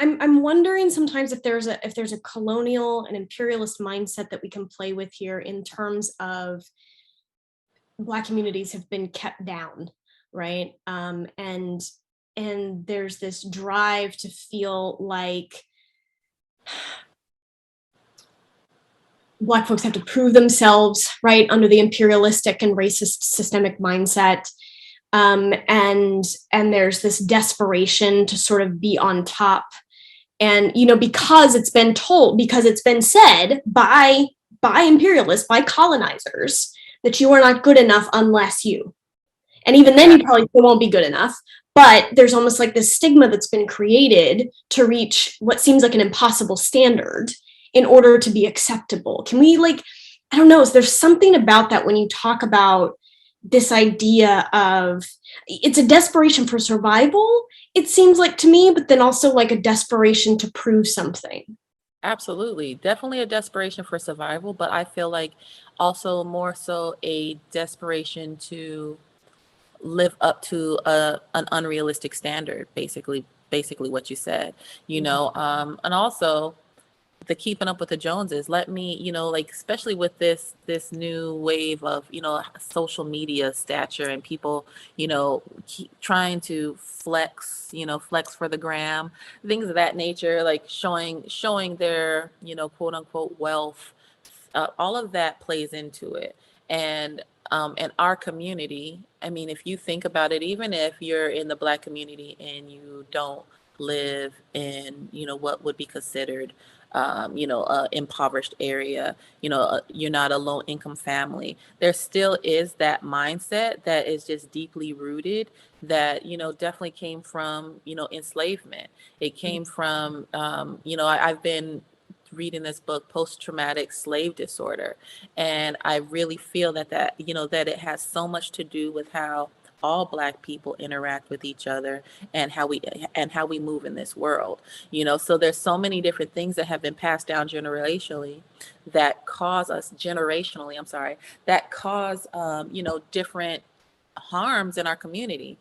I'm wondering sometimes if there's a colonial and imperialist mindset that we can play with here in terms of Black communities have been kept down, right? And there's this drive to feel like Black folks have to prove themselves, right, under the imperialistic and racist systemic mindset. And there's this desperation to sort of be on top. And, because it's been said by imperialists, by colonizers, that you are not good enough unless you. And even then, you probably won't be good enough. But there's almost like this stigma that's been created to reach what seems like an impossible standard in order to be acceptable. Can we, I don't know, there's something about that when you talk about this idea of, it's a desperation for survival, it seems like to me, but then also like a desperation to prove something. Absolutely. Definitely a desperation for survival, but I feel like also more so a desperation to live up to an unrealistic standard, basically what you said, and also the keeping up with the Joneses. Let me, especially with this new wave of, social media stature and people, keep trying to flex for the gram, things of that nature, like showing their, quote unquote wealth. All of that plays into it. And our community, I mean, if you think about it, even if you're in the Black community and you don't live in, what would be considered, a impoverished area, you're not a low income family, there still is that mindset that is just deeply rooted that, definitely came from, enslavement. It came from, I've been reading this book, Post-Traumatic Slave Disorder, and I really feel that that it has so much to do with how all Black people interact with each other and how we move in this world. So there's so many different things that have been passed down that cause generationally, I'm sorry, that cause different harms in our community.